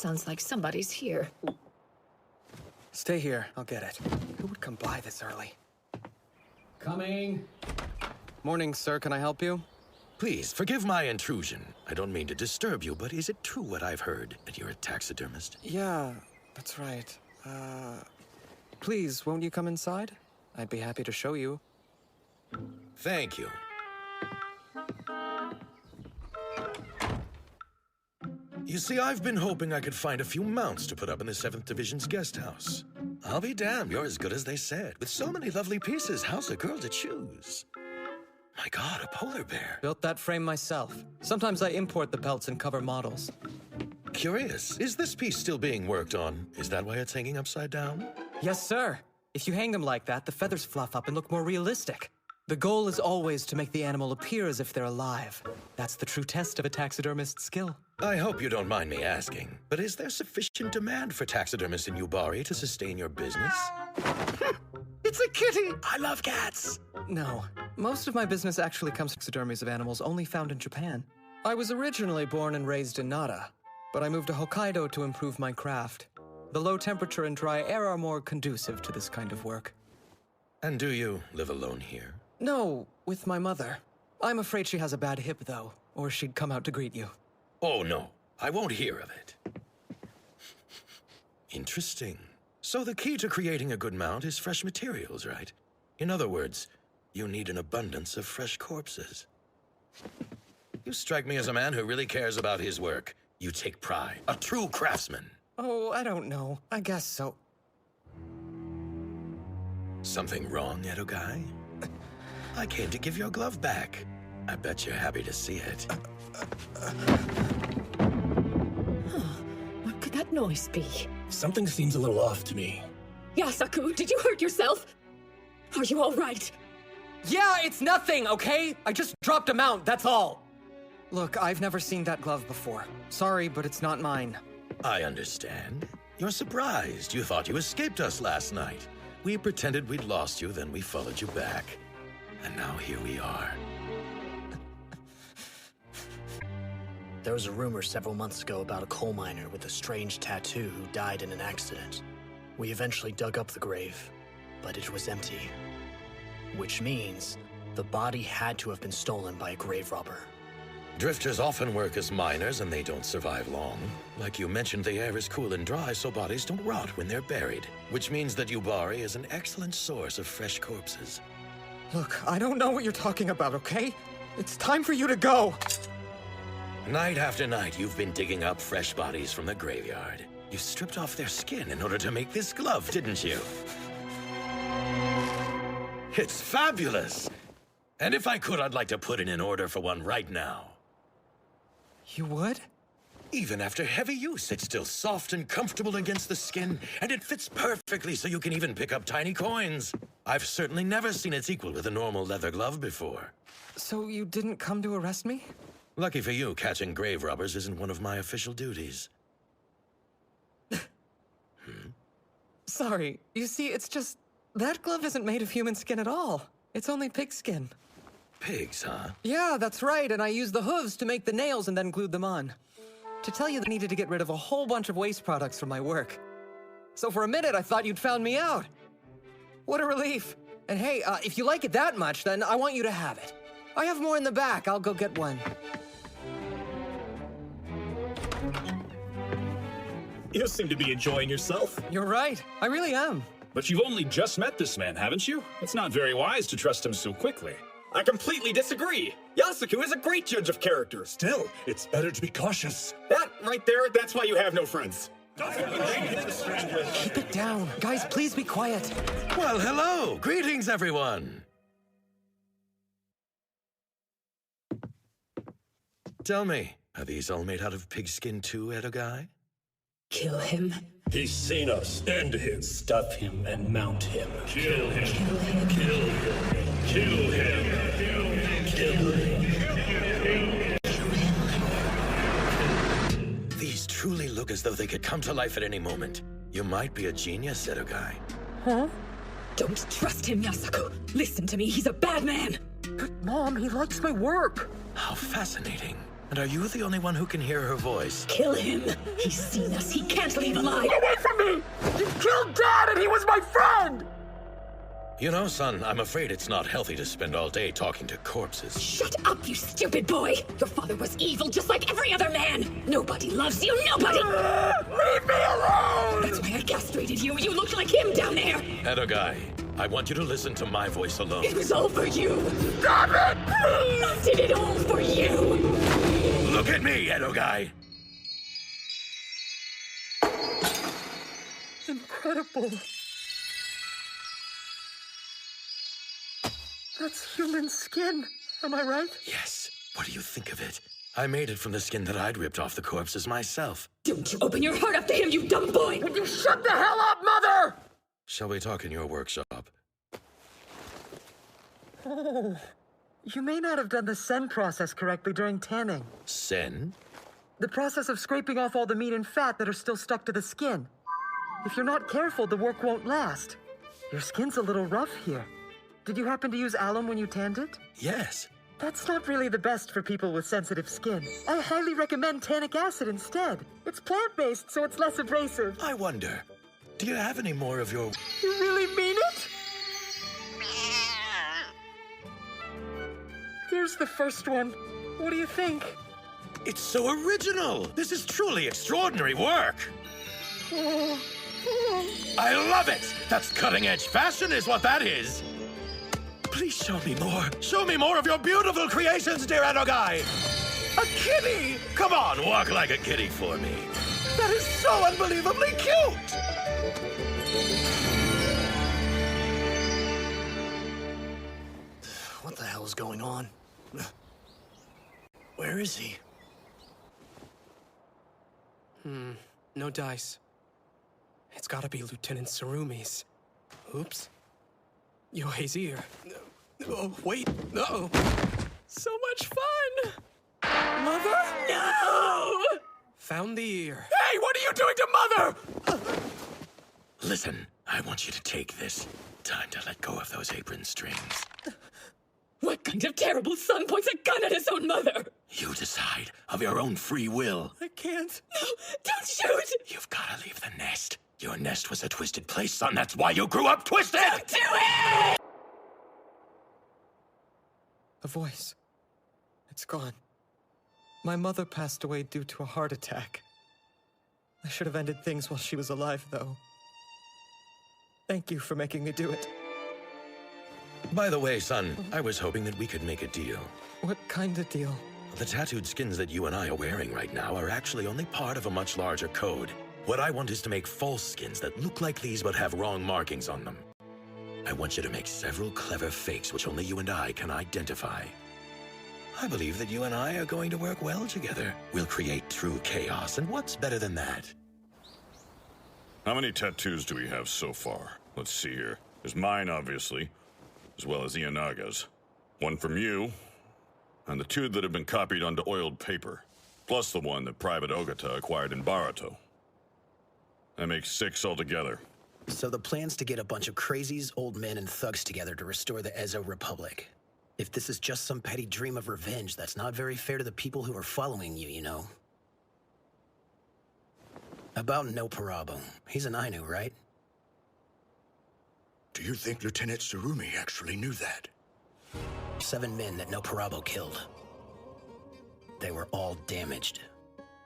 Sounds like somebody's here. Stay here, I'll get it. Who would come by this early? Coming. Morning, sir, can I help you? Please, forgive my intrusion. I don't mean to disturb you, but is it true what I've heard, that you're a taxidermist? Yeah, that's right. Please, won't you come inside? I'd be happy to show you. Thank you. You see, I've been hoping I could find a few mounts to put up in the 7th Division's guest house. I'll be damned, you're as good as they said. With so many lovely pieces, how's a girl to choose? My God, a polar bear. Built that frame myself. Sometimes I import the pelts and cover models. Curious, is this piece still being worked on? Is that why it's hanging upside down? Yes, sir. If you hang them like that, the feathers fluff up and look more realistic. The goal is always to make the animal appear as if they're alive. That's the true test of a taxidermist's skill. I hope you don't mind me asking, but is there sufficient demand for taxidermists in Yubari to sustain your business? It's a kitty! I love cats! No. Most of my business actually comes from taxidermies of animals only found in Japan. I was originally born and raised in Nara, but I moved to Hokkaido to improve my craft. The low temperature and dry air are more conducive to this kind of work. And do you live alone here? No, with my mother. I'm afraid she has a bad hip, though, or she'd come out to greet you. Oh, no. I won't hear of it. Interesting. So the key to creating a good mount is fresh materials, right? In other words, you need an abundance of fresh corpses. You strike me as a man who really cares about his work. You take pride. A true craftsman. Oh, I don't know. I guess so. Something wrong, Edogai? I came to give your glove back. I bet you're happy to see it. What could that noise be? Something seems a little off to me. Yasaku, did you hurt yourself? Are you all right? Yeah, it's nothing, okay? I just dropped a mount, that's all. Look, I've never seen that glove before. Sorry, but it's not mine. I understand. You're surprised. You thought you escaped us last night. We pretended we'd lost you, then we followed you back. And now here we are. There was a rumor several months ago about a coal miner with a strange tattoo who died in an accident. We eventually dug up the grave, but it was empty. Which means the body had to have been stolen by a grave robber. Drifters often work as miners and they don't survive long. Like you mentioned, the air is cool and dry, so bodies don't rot when they're buried. Which means that Yubari is an excellent source of fresh corpses. Look, I don't know what you're talking about, okay? It's time for you to go! Night after night, you've been digging up fresh bodies from the graveyard. You stripped off their skin in order to make this glove, didn't you? It's fabulous! And if I could, I'd like to put in an order for one right now. You would? Even after heavy use, it's still soft and comfortable against the skin, and it fits perfectly so you can even pick up tiny coins. I've certainly never seen its equal with a normal leather glove before. So you didn't come to arrest me? Lucky for you, catching grave robbers isn't one of my official duties. Sorry, you see, it's just... that glove isn't made of human skin at all. It's only pig skin. Pigs, huh? Yeah, that's right, and I used the hooves to make the nails and then glued them on. To tell you, I needed to get rid of a whole bunch of waste products from my work. So for a minute, I thought you'd found me out. What a relief. And hey, if you like it that much, then I want you to have it. I have more in the back. I'll go get one. You seem to be enjoying yourself. You're right. I really am. But you've only just met this man, haven't you? It's not very wise to trust him so quickly. I completely disagree. Yasuku is a great judge of character. Still, it's better to be cautious. That right there, that's why you have no friends. Keep it down. Guys, please be quiet. Well, hello! Greetings, everyone! Tell me, are these all made out of pigskin too, Edogai? Kill him. He's seen us. End him. Stuff him and mount him. Kill him. Kill him. Kill him. Kill him. Kill him. Kill him. These truly look as though they could come to life at any moment. You might be a genius, Edogai. Huh? Don't trust him, Yasaku. Listen to me, he's a bad man. But Mom, he likes my work. How fascinating. And are you the only one who can hear her voice? Kill him. He's seen us. He can't leave alive. Away from me! You killed Dad and he was my friend! You know, son, I'm afraid it's not healthy to spend all day talking to corpses. Shut up, you stupid boy. Your father was evil just like every other man. Nobody loves you. Nobody. Leave me alone! That's why I castrated you. You looked like him down there. Edogai, I want you to listen to my voice alone. It was all for you. Stop it, please! I did it all for you. Look at me, Edogai. Incredible. That's human skin. Am I right? Yes. What do you think of it? I made it from the skin that I'd ripped off the corpses myself. Don't you open your heart up to him, you dumb boy. Would you shut the hell up, Mother? Shall we talk in your workshop? Oh, you may not have done the Sen process correctly during tanning. Sen? The process of scraping off all the meat and fat that are still stuck to the skin. If you're not careful, the work won't last. Your skin's a little rough here. Did you happen to use alum when you tanned it? Yes. That's not really the best for people with sensitive skin. I highly recommend tannic acid instead. It's plant-based, so it's less abrasive. I wonder, do you have any more of your... You really mean it? Here's the first one. What do you think? It's so original! This is truly extraordinary work! I love it! That's cutting-edge fashion is what that is! Please show me more. Show me more of your beautiful creations, dear Edogai! A kitty! Come on, walk like a kitty for me. That is so unbelievably cute! What the hell is going on? Where is he? No dice. It's gotta be Lieutenant Tsurumi's. Oops. Yohei's ear. Oh, wait, no. So much fun! Mother? No! Found the ear. Hey, what are you doing to Mother? Listen, I want you to take this. Time to let go of those apron strings. What kind of terrible son points a gun at his own mother? You decide of your own free will. I can't. No, don't shoot! You've gotta leave the nest. Your nest was a twisted place, son. That's why you grew up twisted! Do it! A voice. It's gone. My mother passed away due to a heart attack. I should have ended things while she was alive, though. Thank you for making me do it. By the way, son, I was hoping that we could make a deal. What kind of deal? The tattooed skins that you and I are wearing right now are actually only part of a much larger code. What I want is to make false skins that look like these but have wrong markings on them. I want you to make several clever fakes which only you and I can identify. I believe that you and I are going to work well together. We'll create true chaos, and what's better than that? How many tattoos do we have so far? Let's see here. There's mine, obviously, as well as Ianaga's. One from you, and the two that have been copied onto oiled paper, plus the one that Private Ogata acquired in Barato. That makes 6 altogether. So the plan's to get a bunch of crazies, old men, and thugs together to restore the Ezo Republic. If this is just some petty dream of revenge, that's not very fair to the people who are following you, you know. About Nopperabo. He's an Ainu, right? Do you think Lieutenant Tsurumi actually knew that? 7 men that Nopperabo killed. They were all damaged.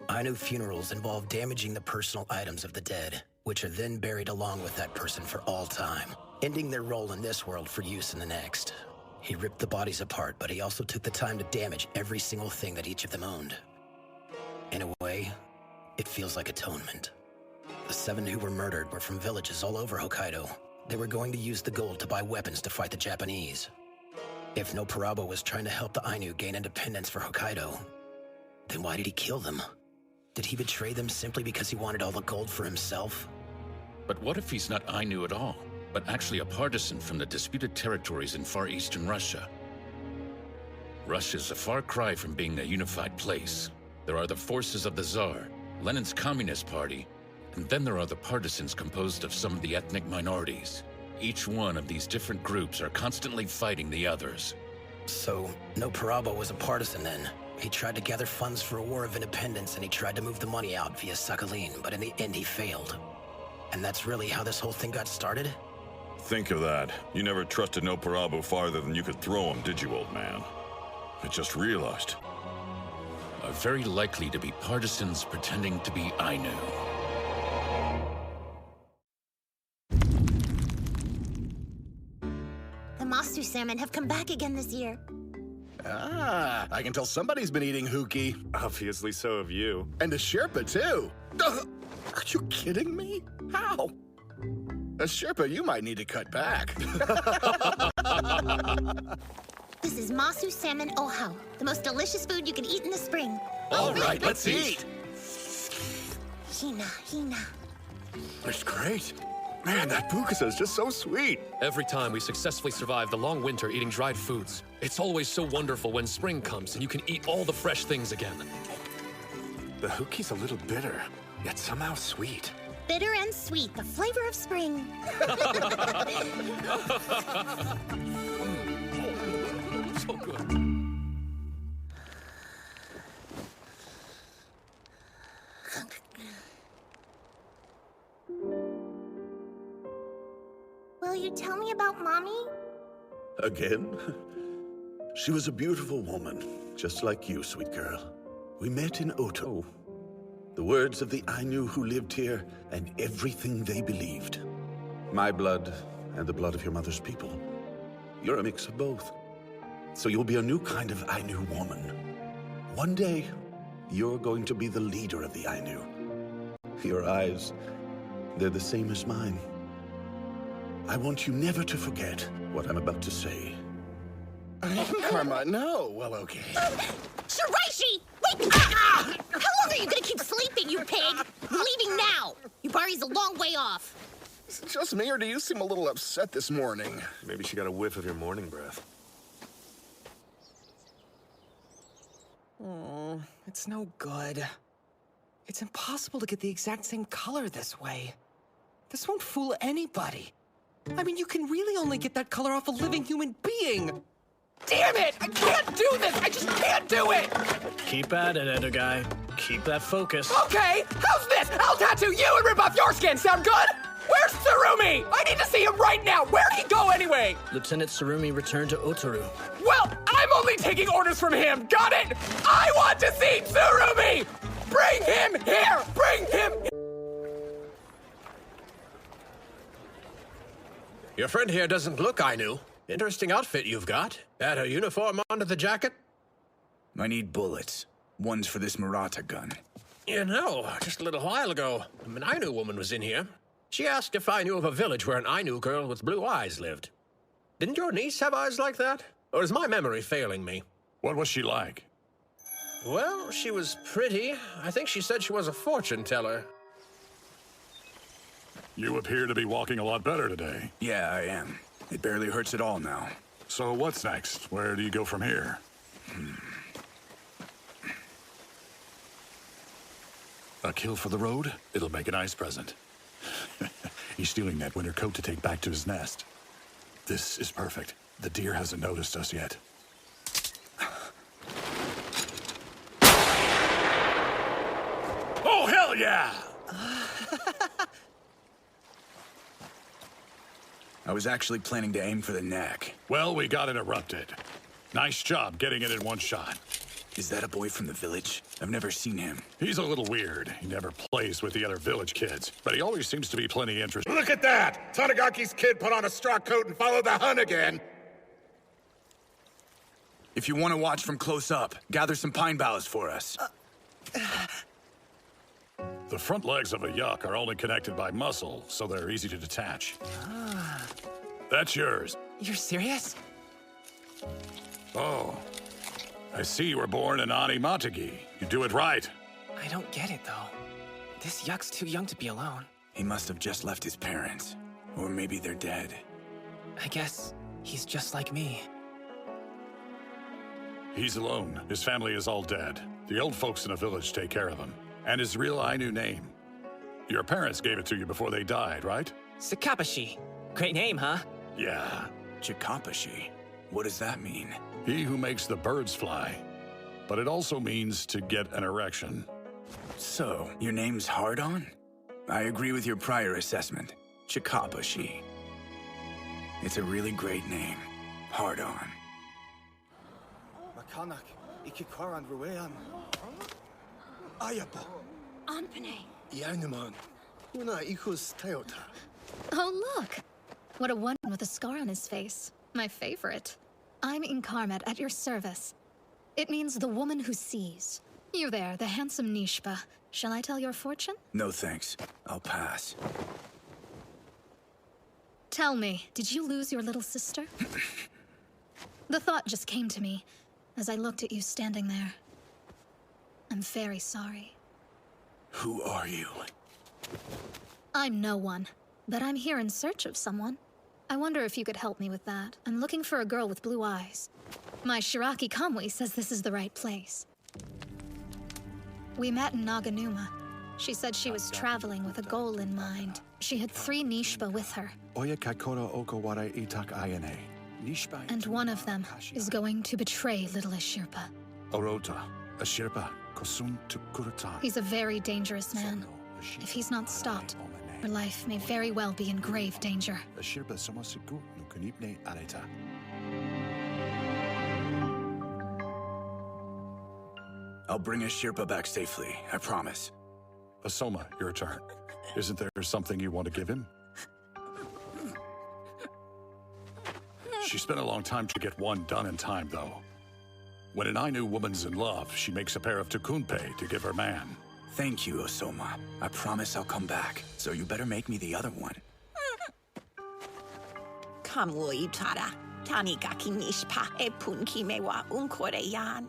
Ainu funerals involve damaging the personal items of the dead, which are then buried along with that person for all time, ending their role in this world for use in the next. He ripped the bodies apart, but he also took the time to damage every single thing that each of them owned. In a way, it feels like atonement. The 7 who were murdered were from villages all over Hokkaido. They were going to use the gold to buy weapons to fight the Japanese. If Nopperabo was trying to help the Ainu gain independence for Hokkaido, then why did he kill them? Did he betray them simply because he wanted all the gold for himself? But what if he's not Ainu at all, but actually a partisan from the disputed territories in far eastern Russia? Russia's a far cry from being a unified place. There are the forces of the Tsar, Lenin's Communist Party, and then there are the partisans composed of some of the ethnic minorities. Each one of these different groups are constantly fighting the others. So, Nopperabo was a partisan then? He tried to gather funds for a war of independence, and he tried to move the money out via Sakhalin, but in the end he failed. And that's really how this whole thing got started? Think of that. You never trusted No Parabu farther than you could throw him, did you, old man? I just realized. Are very likely to be partisans pretending to be Ainu. The Masu salmon have come back again this year. Ah, I can tell somebody's been eating Huki. Obviously, so have you. And a Sherpa, too. Are you kidding me? How? A Sherpa, you might need to cut back. This is Masu salmon ohau, the most delicious food you can eat in the spring. All right, let's eat. Hina, hina. That's great. Man, that bukasa is just so sweet. Every time we successfully survive the long winter eating dried foods, it's always so wonderful when spring comes and you can eat all the fresh things again. The Huki's a little bitter, yet somehow sweet. Bitter and sweet, the flavor of spring. So good. Will you tell me about Mommy? Again? She was a beautiful woman, just like you, sweet girl. We met in Oto. The words of the Ainu who lived here, and everything they believed. My blood, and the blood of your mother's people. You're a mix of both. So you'll be a new kind of Ainu woman. One day, you're going to be the leader of the Ainu. Your eyes, they're the same as mine. I want you never to forget what I'm about to say. Karma, no. Well, okay. Shiraishi! Wait! How long are you gonna keep sleeping, you pig? We're leaving now. Yubari's a long way off. Is it just me, or do you seem a little upset this morning? Maybe she got a whiff of your morning breath. Oh, it's no good. It's impossible to get the exact same color this way. This won't fool anybody. I mean, you can really only get that color off a living human being. Damn it! I can't do this! I just can't do it! Keep at it, Edo guy. Keep that focus. Okay, how's this? I'll tattoo you and rip off your skin. Sound good? Where's Tsurumi? I need to see him right now. Where'd he go anyway? Lieutenant Tsurumi returned to Otaru. Well, I'm only taking orders from him. Got it? I want to see Tsurumi! Bring him here! Bring him here! Your friend here doesn't look Ainu. Interesting outfit you've got. Add a uniform onto the jacket? I need bullets. One's for this Murata gun. You know, just a little while ago, an Ainu woman was in here. She asked if I knew of a village where an Ainu girl with blue eyes lived. Didn't your niece have eyes like that? Or is my memory failing me? What was she like? Well, she was pretty. I think she said she was a fortune teller. You appear to be walking a lot better today. Yeah, I am. It barely hurts at all now. So what's next? Where do you go from here? A kill for the road? It'll make a nice present. He's stealing that winter coat to take back to his nest. This is perfect. The deer hasn't noticed us yet. Oh, hell yeah! I was actually planning to aim for the neck. Well, we got interrupted. Nice job getting it in one shot. Is that a boy from the village? I've never seen him. He's a little weird. He never plays with the other village kids, but he always seems to be plenty interested. Look at that! Tanagaki's kid put on a straw coat and followed the hunt again! If you want to watch from close up, gather some pine boughs for us. The front legs of a yuck are only connected by muscle, so they're easy to detach. That's yours. You're serious? Oh. I see you were born in Ani Matagi. You do it right. I don't get it, though. This yuck's too young to be alone. He must have just left his parents. Or maybe they're dead. I guess he's just like me. He's alone. His family is all dead. The old folks in the village take care of him. And his real Ainu name. Your parents gave it to you before they died, right? Sakabashi. Great name, huh? Yeah. Chikapashi. What does that mean? He who makes the birds fly. but it also means to get an erection. So, your name's Hard-On? I agree with your prior assessment. Chikabashi. It's a really great name. Hard-On. Makanak, ikikaran ruean. Ayapa. Ampane. Yanuman. Una ikus teota. Oh, look! What a one with a scar on his face. My favorite. I'm Inkarmat at your service. It means the woman who sees. You there, the handsome Nishpa. Shall I tell your fortune? No thanks. I'll pass. Tell me, did you lose your little sister? The thought just came to me as I looked at you standing there. I'm very sorry. Who are you? I'm no one, but I'm here in search of someone. I wonder if you could help me with that. I'm looking for a girl with blue eyes. My Shiraki Kamui says this is the right place. We met in Naganuma. She said she was traveling with a goal in mind. She had 3 Nishpa with her. And one of them is going to betray little Ashirpa. Orota, Ashirpa, Kosun Tukurata. He's a very dangerous man. If he's not stopped, her life may very well be in grave danger. Ashirpa Somosiku Nukunipne Areta. I'll bring Ashirpa back safely, I promise. Asoma, your turn. Isn't there something you want to give him? She spent a long time to get one done in time, though. When an Ainu woman's in love, she makes a pair of tukunpe to give her man. Thank you, Osoma. I promise I'll come back, so you better make me the other one. Kamui tara. Tani gaki nishpa e punki mewa unkoreyan.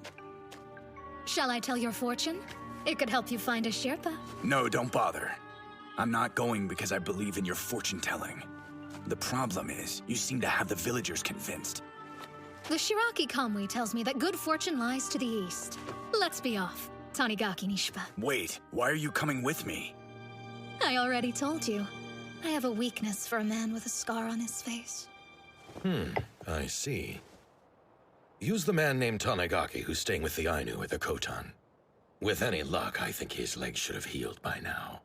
Shall I tell your fortune? It could help you find a Sherpa. No, don't bother. I'm not going because I believe in your fortune-telling. The problem is, you seem to have the villagers convinced. The Shiraki Kamui tells me that good fortune lies to the east. Let's be off. Tanigaki Nishpa. Wait, why are you coming with me? I already told you. I have a weakness for a man with a scar on his face. I see. Use the man named Tanigaki who's staying with the Ainu at the Kotan. With any luck, I think his legs should have healed by now.